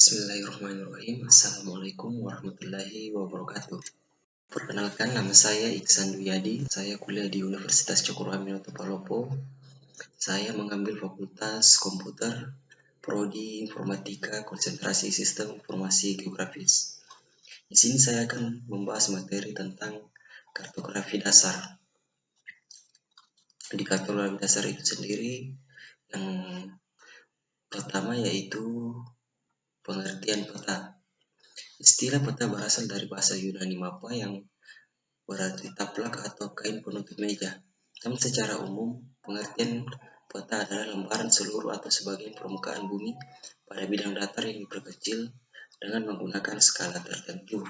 Bismillahirrahmanirrahim. Assalamualaikum warahmatullahi wabarakatuh. Perkenalkan, nama saya Iksan Duyadi. Saya kuliah di Universitas Cokro Aminoto Palopo. Saya mengambil Fakultas Komputer, Prodi Informatika, Konsentrasi Sistem Informasi Geografis. Di sini saya akan membahas materi tentang kartografi dasar. Di kartografi dasar itu sendiri, yang pertama yaitu pengertian peta. Istilah peta berasal dari bahasa Yunani mapa yang berarti taplak atau kain penutup meja. Namun secara umum, pengertian peta adalah lembaran seluruh atau sebagian permukaan bumi pada bidang datar yang diperkecil dengan menggunakan skala tertentu.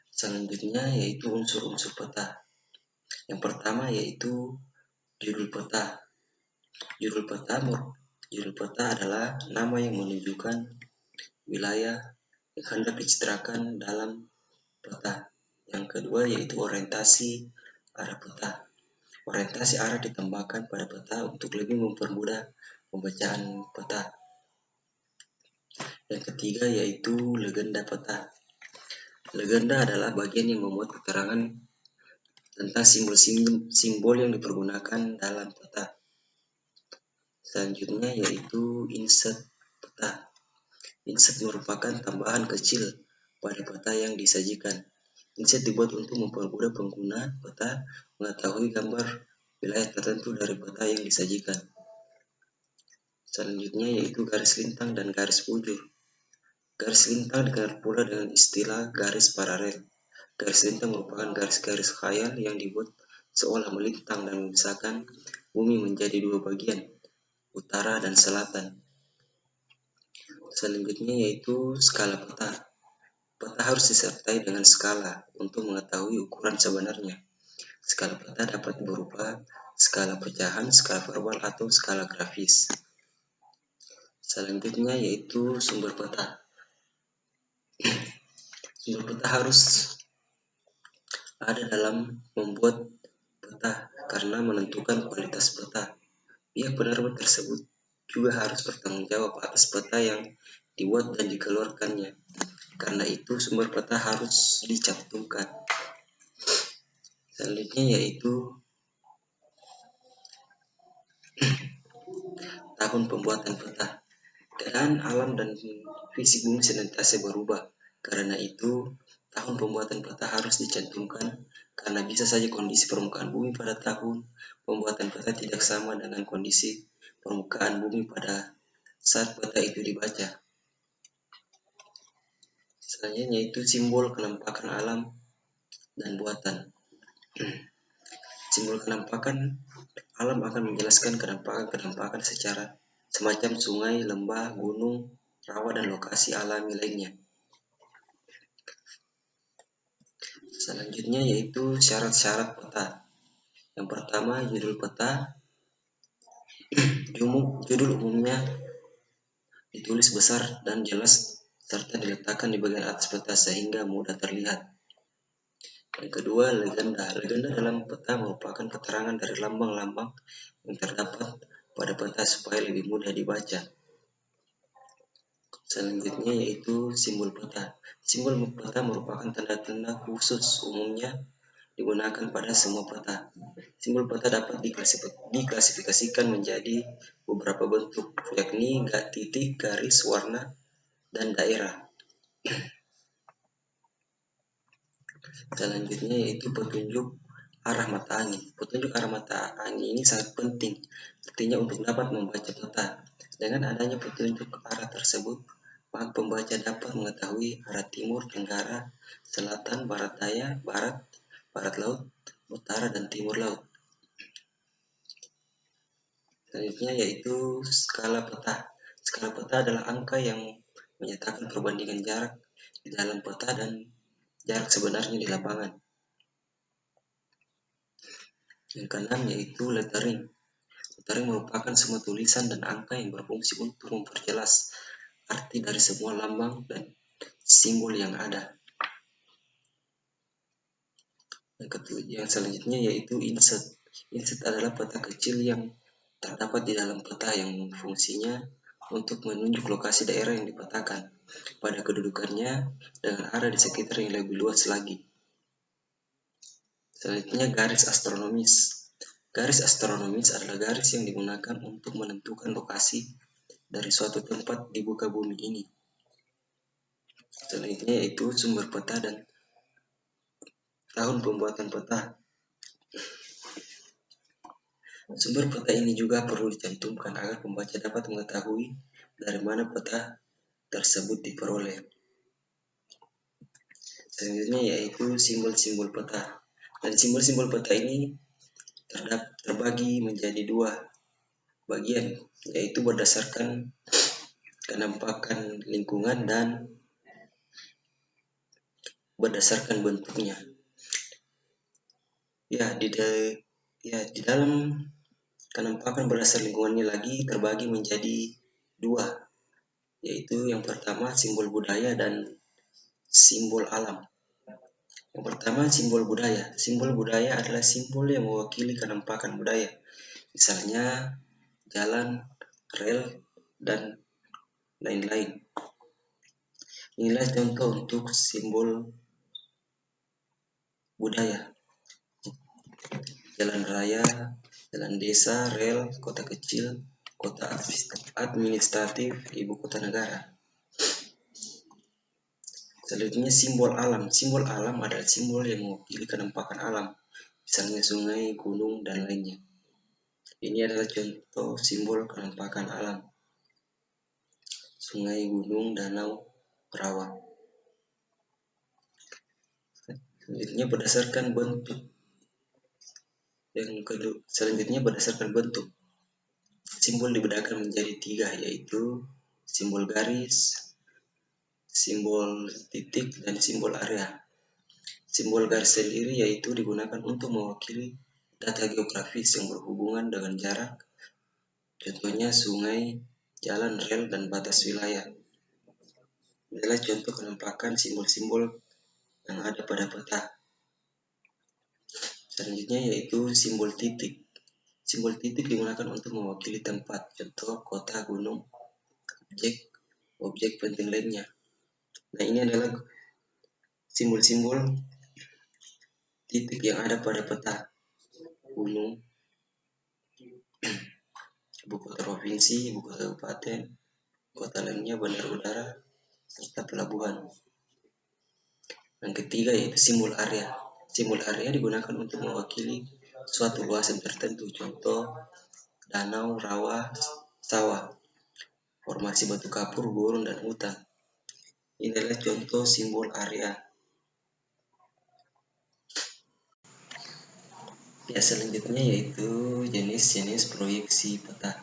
Selanjutnya yaitu unsur-unsur peta. Yang pertama yaitu judul peta. Judul peta adalah nama yang menunjukkan wilayah yang hendak dicitrakan dalam peta. Yang kedua yaitu orientasi arah peta. Orientasi arah ditambahkan pada peta untuk lebih mempermudah pembacaan peta. Yang ketiga yaitu legenda peta. Legenda adalah bagian yang memuat keterangan tentang simbol yang dipergunakan dalam peta. Selanjutnya yaitu insert peta. Insert merupakan tambahan kecil pada peta yang disajikan. Insert dibuat untuk mempermudah pengguna peta mengetahui gambar wilayah tertentu dari peta yang disajikan. Selanjutnya yaitu garis lintang dan garis bujur. Garis lintang dikenal pula dengan istilah garis paralel. Garis lintang merupakan garis-garis khayal yang dibuat seolah melintang dan memisahkan bumi menjadi dua bagian, utara dan selatan. Selanjutnya yaitu skala peta. Peta harus disertai dengan skala untuk mengetahui ukuran sebenarnya. Skala peta dapat berupa skala pecahan, skala verbal, atau skala grafis. Selanjutnya yaitu sumber peta. Sumber peta harus ada dalam membuat peta karena menentukan kualitas peta. Pihak penerbit tersebut juga harus bertanggung jawab atas peta yang dibuat dan dikeluarkannya. Karena itu sumber peta harus dicantumkan. Selanjutnya yaitu tahun pembuatan peta. Keadaan alam dan fisik bumi senantiasa berubah. Karena itu tahun pembuatan peta harus dicantumkan karena bisa saja kondisi permukaan bumi pada tahun pembuatan peta tidak sama dengan kondisi permukaan bumi pada saat peta itu dibaca. Selanjutnya yaitu simbol kenampakan alam dan buatan. Simbol kenampakan alam akan menjelaskan kenampakan secara semacam sungai, lembah, gunung, rawa, dan lokasi alami lainnya. Selanjutnya yaitu syarat-syarat peta. Yang pertama, judul peta. Judul umumnya ditulis besar dan jelas serta diletakkan di bagian atas peta sehingga mudah terlihat. Yang kedua, legenda. Legenda dalam peta merupakan keterangan dari lambang-lambang yang terdapat pada peta supaya lebih mudah dibaca. Selanjutnya yaitu simbol peta. Simbol peta merupakan tanda-tanda khusus umumnya digunakan pada semua peta. Simbol peta dapat diklasifikasikan menjadi beberapa bentuk, yakni titik, garis, warna, dan daerah. Selanjutnya yaitu petunjuk arah mata angin. Petunjuk arah mata angin ini sangat penting, artinya untuk dapat membaca peta. Dengan adanya petunjuk arah tersebut, maka pembaca dapat mengetahui arah timur, tenggara, selatan, barat daya, barat laut, utara, dan timur laut. Selanjutnya yaitu skala peta. Skala peta adalah angka yang menyatakan perbandingan jarak di dalam peta dan jarak sebenarnya di lapangan. Yang keenam yaitu lettering. Lettering merupakan semua tulisan dan angka yang berfungsi untuk memperjelas arti dari semua lambang dan simbol yang ada. Yang selanjutnya yaitu insert. Insert adalah peta kecil yang terdapat di dalam peta yang fungsinya untuk menunjuk lokasi daerah yang dipetakan pada kedudukannya dengan area di sekitar yang lebih luas lagi. Selanjutnya, garis astronomis. Garis astronomis adalah garis yang digunakan untuk menentukan lokasi dari suatu tempat di muka bumi ini. Selanjutnya yaitu sumber peta dan tahun pembuatan peta. Sumber peta ini juga perlu dicantumkan agar pembaca dapat mengetahui dari mana peta tersebut diperoleh. Selanjutnya yaitu simbol-simbol peta. Dan simbol-simbol peta ini terbagi menjadi dua bagian, yaitu berdasarkan kenampakan lingkungan dan berdasarkan bentuknya. Di dalam kenampakan berdasarkan lingkungannya lagi terbagi menjadi dua, yaitu yang pertama simbol budaya dan simbol alam. Yang pertama simbol budaya. Simbol budaya adalah simbol yang mewakili kenampakan budaya. Misalnya jalan, rel, dan lain-lain. Inilah contoh untuk simbol budaya. Jalan raya, jalan desa, rel, kota kecil, kota administratif, ibu kota negara. Selanjutnya simbol alam. Simbol alam adalah simbol yang mewakili kenampakan alam, misalnya sungai, gunung, dan lainnya. Ini adalah contoh simbol kenampakan alam. Sungai, gunung, danau, rawa. Selanjutnya berdasarkan bentuk. Selanjutnya berdasarkan bentuk. Simbol dibedakan menjadi tiga, yaitu simbol garis, simbol titik, dan simbol area. Simbol garis sendiri yaitu digunakan untuk mewakili data geografis yang berhubungan dengan jarak, contohnya sungai, jalan, rel, dan batas wilayah. Inilah contoh kenampakan simbol-simbol yang ada pada peta. Selanjutnya yaitu simbol titik. Simbol titik digunakan untuk mewakili tempat, contoh kota, gunung, objek penting lainnya. Nah, ini adalah simbol-simbol titik yang ada pada peta. Gunung, ibu kota provinsi, ibu kota kabupaten, kota lainnya, bandar udara, serta pelabuhan. Yang ketiga yaitu simbol area. Simbol area digunakan untuk mewakili suatu luasan tertentu, contoh danau, rawa, sawah, formasi batu kapur, gurun, dan hutan. Ini adalah contoh simbol area. Ya, selanjutnya yaitu jenis-jenis proyeksi peta.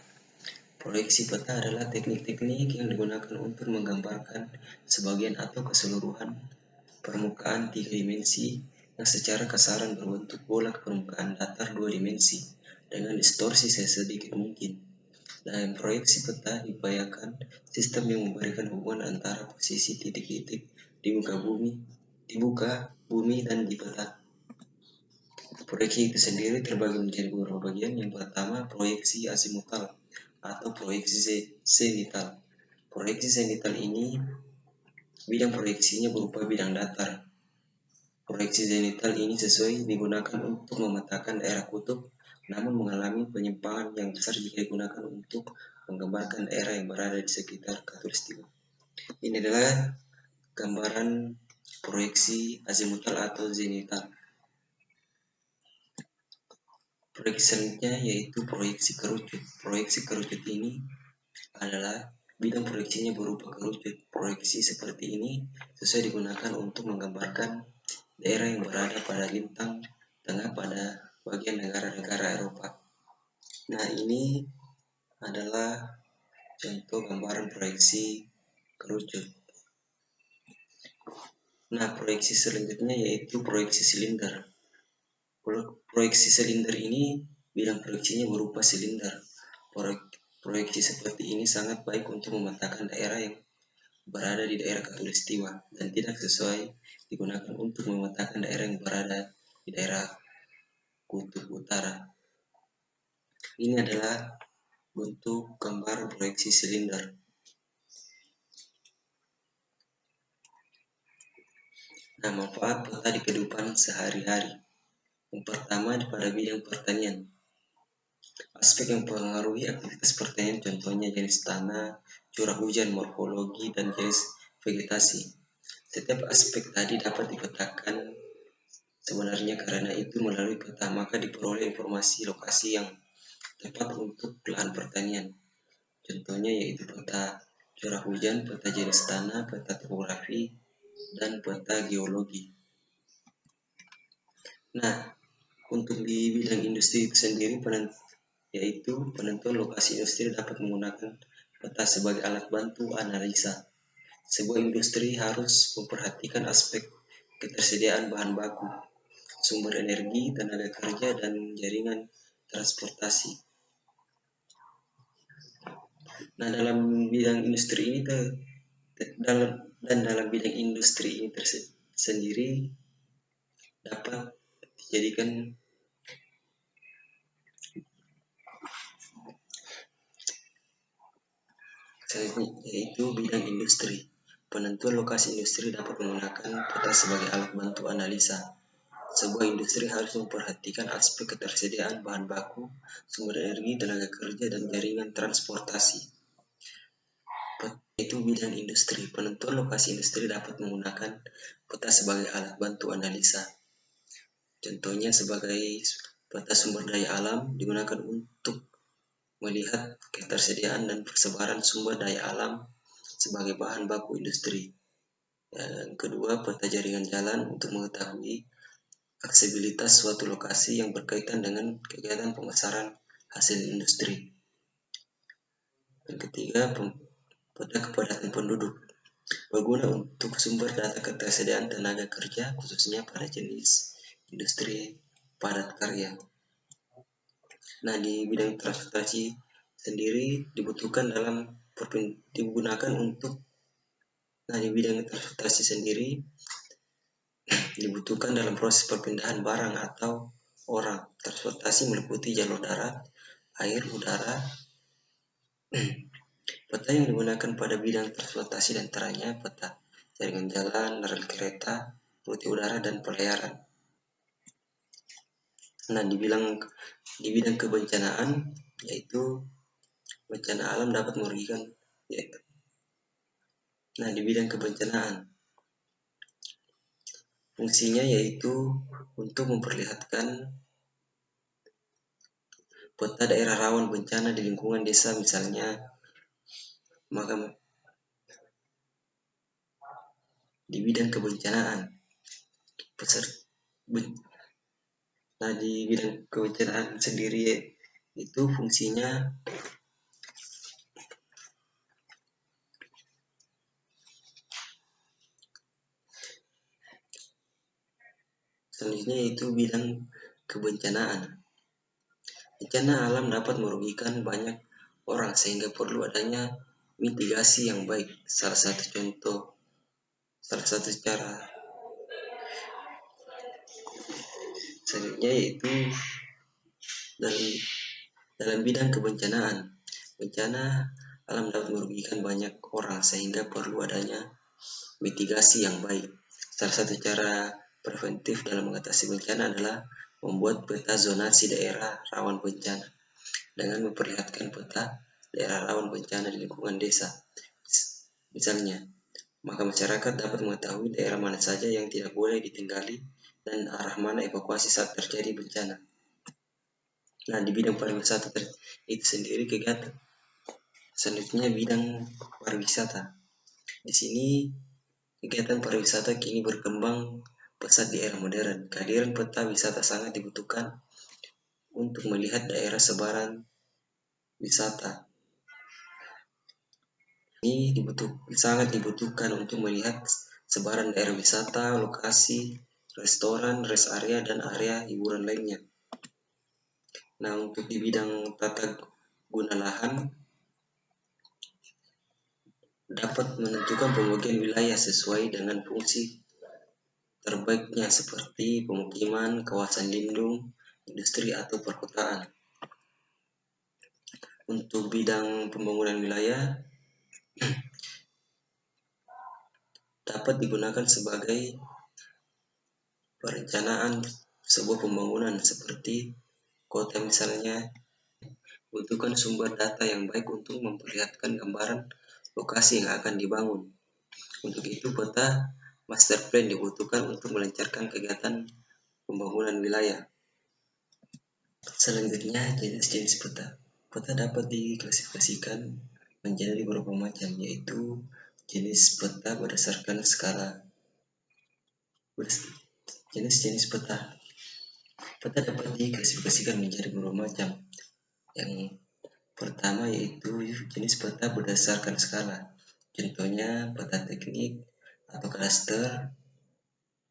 Proyeksi peta adalah teknik-teknik yang digunakan untuk menggambarkan sebagian atau keseluruhan permukaan 3 dimensi yang secara kasaran berbentuk bola ke permukaan datar 2 dimensi dengan distorsi sesedikit mungkin. Dalam proyeksi peta diupayakan sistem yang memberikan hubungan antara posisi titik-titik di muka bumi dan di peta. Proyeksi itu sendiri terbagi menjadi beberapa bagian. Yang pertama, proyeksi azimutal atau proyeksi zenital. Proyeksi zenital ini bidang proyeksinya berupa bidang datar. Proyeksi zenital ini digunakan untuk memetakan daerah kutub, namun mengalami penyimpangan yang besar jika digunakan untuk menggambarkan daerah yang berada di sekitar khatulistiwa. Ini adalah gambaran proyeksi azimutal atau zenital. Proyeksi selanjutnya yaitu proyeksi kerucut. Proyeksi kerucut ini adalah bidang proyeksinya berupa kerucut. Proyeksi seperti ini sesuai digunakan untuk menggambarkan daerah yang berada pada lintang tengah pada bagian negara-negara Eropa. Nah, ini adalah contoh gambaran proyeksi kerucut. Nah, proyeksi selanjutnya yaitu proyeksi silinder. Proyeksi silinder ini bidang proyeksinya berupa silinder. Proyeksi seperti ini sangat baik untuk memetakan daerah yang berada di daerah khatulistiwa dan tidak sesuai digunakan untuk memetakan daerah yang berada di daerah kutub utara. Ini adalah bentuk gambar proyeksi silinder. Nah, manfaat peta di kehidupan sehari-hari. Yang pertama, pada bidang pertanian. Aspek yang mempengaruhi aktivitas pertanian contohnya jenis tanah, curah hujan, morfologi, dan jenis vegetasi. Setiap aspek tadi dapat dipetakan sebenarnya karena itu melalui peta maka diperoleh informasi lokasi yang tepat untuk lahan pertanian. Contohnya yaitu peta curah hujan, peta jenis tanah, peta topografi, dan peta geologi. Nah, untuk di bidang industri itu sendiri yaitu penentuan lokasi industri dapat menggunakan peta sebagai alat bantu analisa. Sebuah industri harus memperhatikan aspek ketersediaan bahan baku, sumber energi, tenaga kerja, dan jaringan transportasi. Nah, dalam bidang industri ini dalam bidang industri ini sendiri dapat dijadikan yaitu bidang industri. Penentuan lokasi industri dapat menggunakan peta sebagai alat bantu analisa. Sebuah industri harus memperhatikan aspek ketersediaan bahan baku, sumber energi, tenaga kerja, dan jaringan transportasi. Itu bidang industri. Penentuan lokasi industri dapat menggunakan peta sebagai alat bantu analisa. Contohnya sebagai peta sumber daya alam digunakan untuk melihat ketersediaan dan persebaran sumber daya alam sebagai bahan baku industri. Yang kedua, peta jaringan jalan untuk mengetahui aksesibilitas suatu lokasi yang berkaitan dengan kegiatan pemasaran hasil industri. Yang ketiga, peta kepadatan penduduk berguna untuk sumber data ketersediaan tenaga kerja khususnya pada jenis industri padat karya. Nah, di bidang transportasi sendiri digunakan untuk di bidang transportasi sendiri dibutuhkan dalam proses perpindahan barang atau orang. Transportasi meliputi jalur darat, air, udara. Peta yang digunakan pada bidang transportasi dan antaranya peta jaringan jalan, rel kereta, putih udara, dan pelayaran. Nah, di bidang kebencanaan, yaitu bencana alam dapat merugikan. Nah, di bidang kebencanaan, fungsinya yaitu untuk memperlihatkan peta daerah rawan bencana di lingkungan desa misalnya, maka di bidang kebencanaan. Nah, di bidang kebencanaan sendiri itu fungsinya selanjutnya yaitu bidang kebencanaan. Bencana alam dapat merugikan banyak orang sehingga perlu adanya mitigasi yang baik. Salah satu cara selanjutnya yaitu dalam bidang kebencanaan. Bencana alam dapat merugikan banyak orang sehingga perlu adanya mitigasi yang baik. Salah satu cara preventif dalam mengatasi bencana adalah membuat peta zonasi daerah rawan bencana dengan memperlihatkan peta daerah rawan bencana di lingkungan desa. Misalnya, maka masyarakat dapat mengetahui daerah mana saja yang tidak boleh ditinggali dan arah mana evakuasi saat terjadi bencana. Nah, di bidang pariwisata itu sendiri kegiatan. Selanjutnya bidang pariwisata. Di sini kegiatan pariwisata kini berkembang pesat di era modern. Kehadiran peta wisata sangat dibutuhkan untuk melihat daerah sebaran wisata. Ini sangat dibutuhkan untuk melihat sebaran daerah wisata, lokasi, restoran, rest area, dan area hiburan lainnya. Nah, untuk di bidang tata guna lahan, dapat menentukan pembagian wilayah sesuai dengan fungsi terbaiknya seperti pemukiman, kawasan lindung, industri, atau perkotaan. Untuk bidang pembangunan wilayah dapat digunakan sebagai perencanaan sebuah pembangunan seperti kota misalnya, butuhkan sumber data yang baik untuk memperlihatkan gambaran lokasi yang akan dibangun. Untuk itu peta master plan dibutuhkan untuk melancarkan kegiatan pembangunan wilayah. Selanjutnya, jenis-jenis peta. Peta dapat diklasifikasikan menjadi beberapa macam, yaitu jenis peta berdasarkan skala. Jenis-jenis peta. Peta dapat diklasifikasikan menjadi beberapa macam. Yang pertama yaitu jenis peta berdasarkan skala. Contohnya peta teknik atau klaster,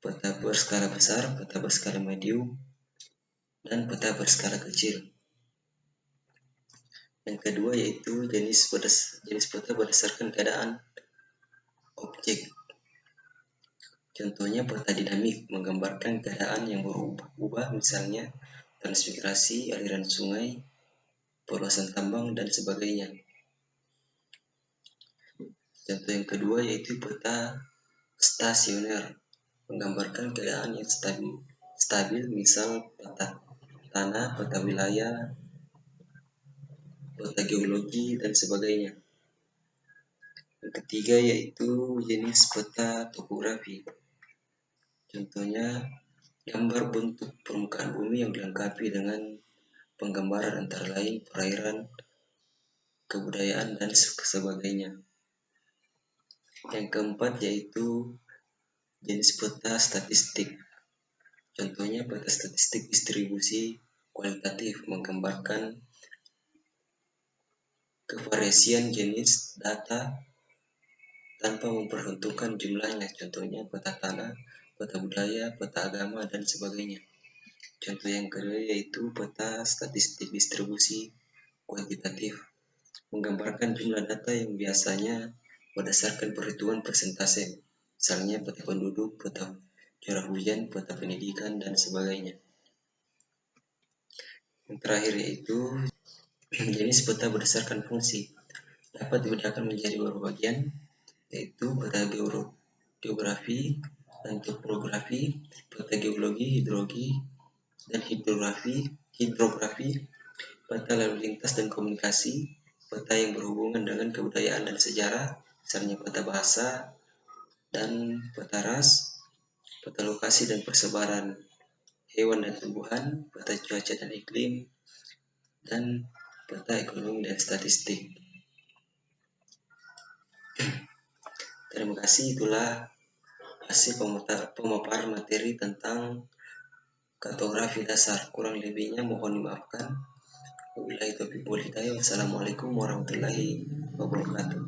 peta berskala besar, peta berskala medium, dan peta berskala kecil. Yang kedua yaitu jenis peta berdasarkan keadaan objek. Contohnya peta dinamik menggambarkan keadaan yang berubah-ubah, misalnya transmigrasi, aliran sungai, perluasan tambang, dan sebagainya. Contoh yang kedua yaitu peta stasioner menggambarkan keadaan yang stabil, misal peta tanah, peta wilayah, peta geologi, dan sebagainya. Yang ketiga yaitu jenis peta topografi. Contohnya gambar bentuk permukaan bumi yang dilengkapi dengan penggambaran antara lain perairan, kebudayaan, dan sebagainya. Yang keempat yaitu jenis peta statistik. Contohnya peta statistik distribusi kualitatif menggambarkan kevariasian jenis data tanpa memperhitungkan jumlahnya. Contohnya peta tanah, peta budaya, peta agama, dan sebagainya. Contoh yang kedua yaitu peta statistik distribusi kuantitatif menggambarkan jumlah data yang biasanya berdasarkan perhitungan persentase, misalnya peta penduduk, peta curah hujan, peta pendidikan, dan sebagainya. Yang terakhir yaitu jenis peta berdasarkan fungsi dapat dibedakan menjadi beberapa bagian, yaitu peta geografi dan topografi, peta geologi, hidrologi, dan hidrografi, peta lalu lintas dan komunikasi, peta yang berhubungan dengan kebudayaan dan sejarah, misalnya peta bahasa dan peta ras, peta lokasi dan persebaran hewan dan tumbuhan, peta cuaca dan iklim, dan peta ekonomi dan statistik. Terima kasih, itulah hasil pemaparan materi tentang kartografi dasar. Kurang lebihnya mohon dimaafkan. Wabillahi taufiq wal hidayah. Wassalamualaikum warahmatullahi wabarakatuh.